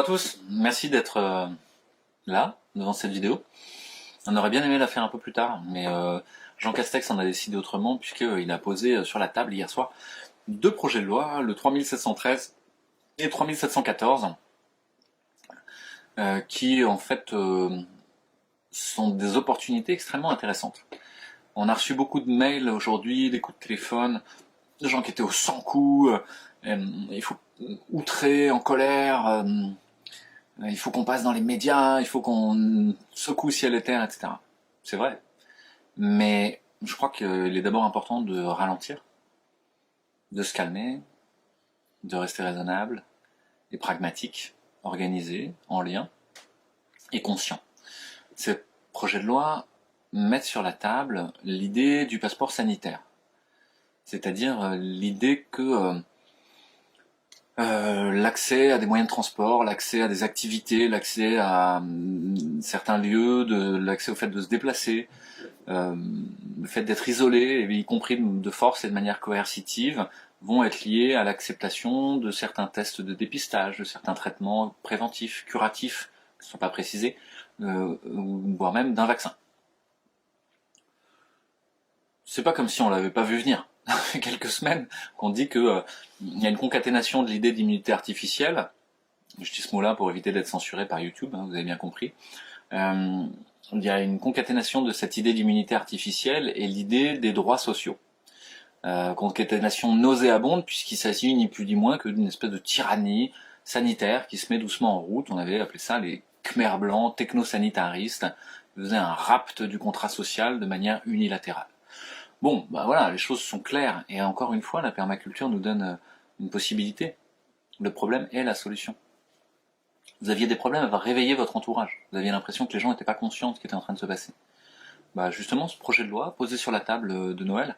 tous, merci d'être là, devant cette vidéo. On aurait bien aimé la faire un peu plus tard, mais Jean Castex en a décidé autrement, puisqu'il a posé sur la table hier soir deux projets de loi, le 3713 et 3714, qui en fait sont des opportunités extrêmement intéressantes. On a reçu beaucoup de mails aujourd'hui, des coups de téléphone, de gens qui étaient au sans coups, il faut outrés, en colère, il faut qu'on passe dans les médias, il faut qu'on secoue ciel et terre, etc. C'est vrai. Mais je crois qu'il est d'abord important de ralentir, de se calmer, de rester raisonnable et pragmatique, organisé, en lien et conscient. Ces projets de loi mettent sur la table l'idée du passeport sanitaire. C'est-à-dire l'idée que l'accès à des moyens de transport, l'accès à des activités, l'accès à certains lieux, l'accès au fait de se déplacer, le fait d'être isolé, y compris de force et de manière coercitive, vont être liés à l'acceptation de certains tests de dépistage, de certains traitements préventifs, curatifs, qui ne sont pas précisés, voire même d'un vaccin. C'est pas comme si on l'avait pas vu venir. Ça fait quelques semaines qu'on dit que il y a une concaténation de l'idée d'immunité artificielle. Je dis ce mot-là pour éviter d'être censuré par YouTube, hein, vous avez bien compris. Il y a une concaténation de cette idée d'immunité artificielle et l'idée des droits sociaux. Concaténation nauséabonde puisqu'il s'agit ni plus ni moins que d'une espèce de tyrannie sanitaire qui se met doucement en route. On avait appelé ça les Khmers blancs technosanitaristes, qui faisaient un rapt du contrat social de manière unilatérale. Bon, bah voilà, les choses sont claires, et encore une fois, la permaculture nous donne une possibilité. Le problème est la solution. Vous aviez des problèmes à réveiller votre entourage. Vous aviez l'impression que les gens n'étaient pas conscients de ce qui était en train de se passer. Bah justement, ce projet de loi, posé sur la table de Noël,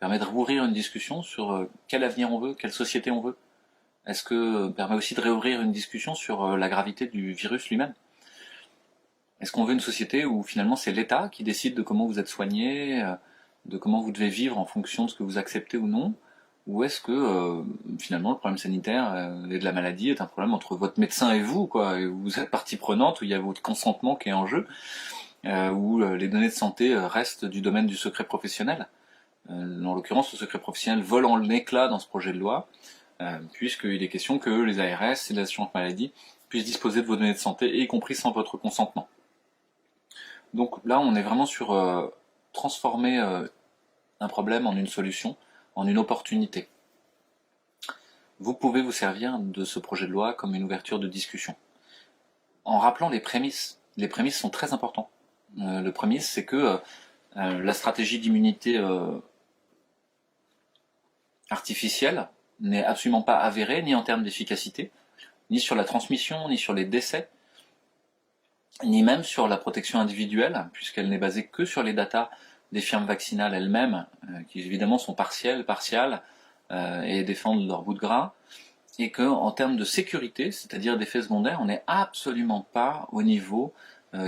permet de rouvrir une discussion sur quel avenir on veut, quelle société on veut. Est-ce que permet aussi de réouvrir une discussion sur la gravité du virus lui-même? Est-ce qu'on veut une société où finalement c'est l'État qui décide de comment vous êtes soigné, de comment vous devez vivre en fonction de ce que vous acceptez ou non, ou est-ce que finalement le problème sanitaire et de la maladie est un problème entre votre médecin et vous, quoi, et vous êtes partie prenante, où il y a votre consentement qui est en jeu, où les données de santé restent du domaine du secret professionnel. En l'occurrence, le secret professionnel vole en éclat dans ce projet de loi, puisqu'il est question que les ARS et l'assurance maladie puissent disposer de vos données de santé, y compris sans votre consentement. Donc là, on est vraiment sur transformer un problème en une solution, en une opportunité. Vous pouvez vous servir de ce projet de loi comme une ouverture de discussion, en rappelant les prémices. Les prémices sont très importants. Le prémisse, c'est que la stratégie d'immunité artificielle n'est absolument pas avérée, ni en termes d'efficacité, ni sur la transmission, ni sur les décès, ni même sur la protection individuelle, puisqu'elle n'est basée que sur les datas des firmes vaccinales elles-mêmes, qui évidemment sont partiales, et défendent leur bout de gras, et qu'en termes de sécurité, c'est-à-dire d'effets secondaires, on n'est absolument pas au niveau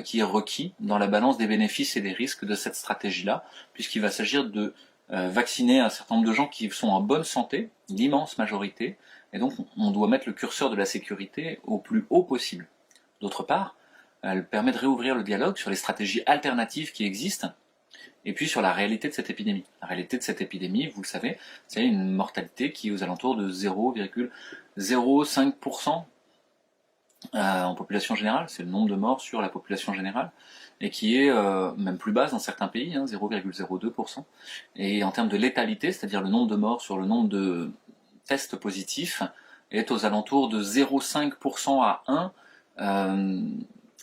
qui est requis dans la balance des bénéfices et des risques de cette stratégie-là, puisqu'il va s'agir de vacciner un certain nombre de gens qui sont en bonne santé, l'immense majorité, et donc on doit mettre le curseur de la sécurité au plus haut possible. D'autre part, elle permet de réouvrir le dialogue sur les stratégies alternatives qui existent, et puis sur la réalité de cette épidémie. La réalité de cette épidémie, vous le savez, c'est une mortalité qui est aux alentours de 0,05% en population générale, c'est le nombre de morts sur la population générale, et qui est même plus basse dans certains pays, 0,02%. Et en termes de létalité, c'est-à-dire le nombre de morts sur le nombre de tests positifs, est aux alentours de 0,5% à 1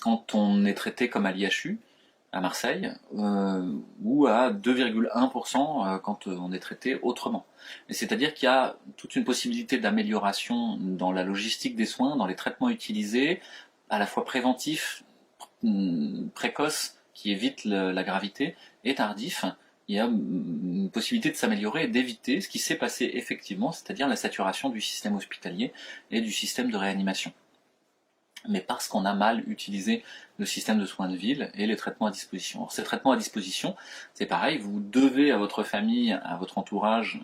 quand on est traité comme à l'IHU, à Marseille, ou à 2,1% quand on est traité autrement. C'est-à-dire qu'il y a toute une possibilité d'amélioration dans la logistique des soins, dans les traitements utilisés, à la fois préventifs, précoces, qui évitent la gravité, et tardifs. Il y a une possibilité de s'améliorer et d'éviter ce qui s'est passé effectivement, c'est-à-dire la saturation du système hospitalier et du système de réanimation. Mais parce qu'on a mal utilisé le système de soins de ville et les traitements à disposition. Alors, ces traitements à disposition, c'est pareil, vous devez à votre famille, à votre entourage,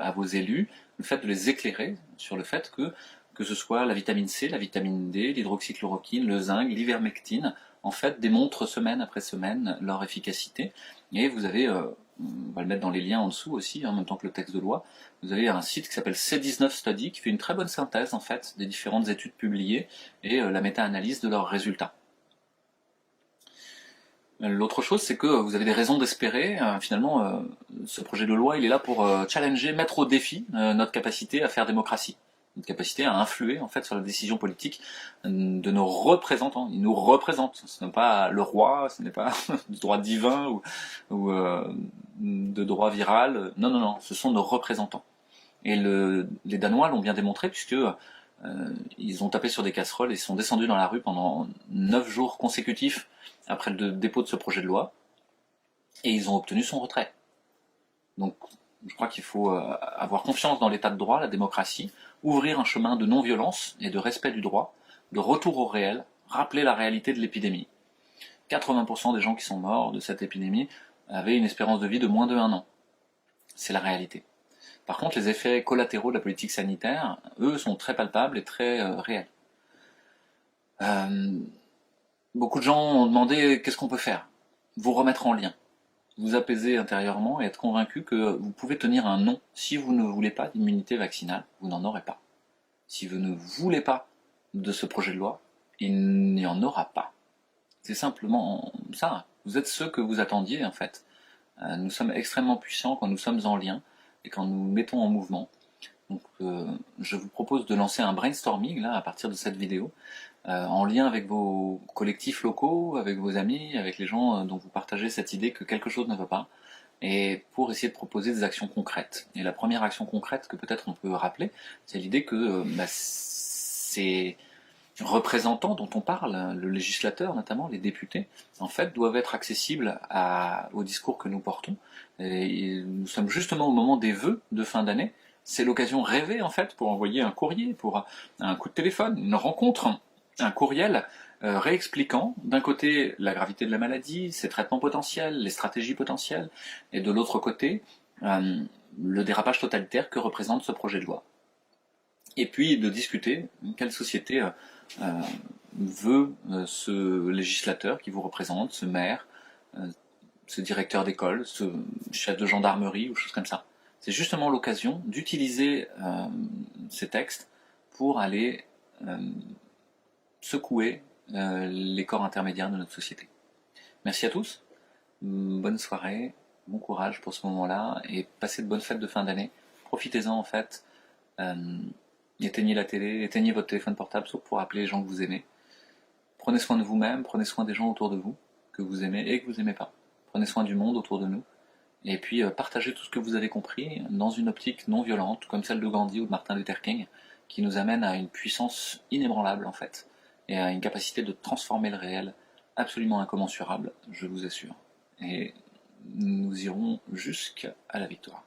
à vos élus, le fait de les éclairer sur le fait que que ce soit la vitamine C, la vitamine D, l'hydroxychloroquine, le zinc, l'ivermectine, en fait, démontrent semaine après semaine leur efficacité. Et vous avez, on va le mettre dans les liens en dessous aussi, en même temps que le texte de loi, vous avez un site qui s'appelle C19 Study, qui fait une très bonne synthèse, en fait, des différentes études publiées et la méta-analyse de leurs résultats. L'autre chose, c'est que vous avez des raisons d'espérer. Finalement, ce projet de loi, il est là pour challenger, mettre au défi notre capacité à faire démocratie, notre capacité à influer en fait sur la décision politique de nos représentants. Ils nous représentent. Ce n'est pas le roi, ce n'est pas du droit divin ou de droit viral. Non, non, non. Ce sont nos représentants. Et les Danois l'ont bien démontré puisque ils ont tapé sur des casseroles et sont descendus dans la rue pendant 9 jours consécutifs après le dépôt de ce projet de loi, et ils ont obtenu son retrait. Donc je crois qu'il faut avoir confiance dans l'état de droit, la démocratie, ouvrir un chemin de non-violence et de respect du droit, de retour au réel, rappeler la réalité de l'épidémie. 80% des gens qui sont morts de cette épidémie avaient une espérance de vie de moins de 1 an. C'est la réalité. Par contre, les effets collatéraux de la politique sanitaire, eux, sont très palpables et très réels. Beaucoup de gens ont demandé qu'est-ce qu'on peut faire. Vous remettre en lien, vous apaiser intérieurement et être convaincu que vous pouvez tenir un non. Si vous ne voulez pas d'immunité vaccinale, vous n'en aurez pas. Si vous ne voulez pas de ce projet de loi, il n'y en aura pas. C'est simplement ça. Vous êtes ceux que vous attendiez en fait. Nous sommes extrêmement puissants quand nous sommes en lien et quand nous mettons en mouvement. Donc je vous propose de lancer un brainstorming là à partir de cette vidéo, en lien avec vos collectifs locaux, avec vos amis, avec les gens dont vous partagez cette idée que quelque chose ne va pas, et pour essayer de proposer des actions concrètes. Et la première action concrète que peut-être on peut rappeler, c'est l'idée que ces représentants dont on parle, le législateur notamment, les députés, en fait doivent être accessibles au discours que nous portons. Et nous sommes justement au moment des vœux de fin d'année. C'est l'occasion rêvée en fait pour envoyer un courrier, pour un coup de téléphone, une rencontre, un courriel réexpliquant d'un côté la gravité de la maladie, ses traitements potentiels, les stratégies potentielles, et de l'autre côté le dérapage totalitaire que représente ce projet de loi. Et puis de discuter quelle société veut ce législateur qui vous représente, ce maire, ce directeur d'école, ce chef de gendarmerie ou choses comme ça. C'est justement l'occasion d'utiliser ces textes pour aller secouer les corps intermédiaires de notre société. Merci à tous, bonne soirée, bon courage pour ce moment-là, et passez de bonnes fêtes de fin d'année. Profitez-en en fait, éteignez la télé, éteignez votre téléphone portable, sauf pour appeler les gens que vous aimez. Prenez soin de vous-même, prenez soin des gens autour de vous, que vous aimez et que vous n'aimez pas. Prenez soin du monde autour de nous. Et puis partagez tout ce que vous avez compris dans une optique non violente, comme celle de Gandhi ou de Martin Luther King, qui nous amène à une puissance inébranlable en fait, et à une capacité de transformer le réel absolument incommensurable, je vous assure. Et nous irons jusqu'à la victoire.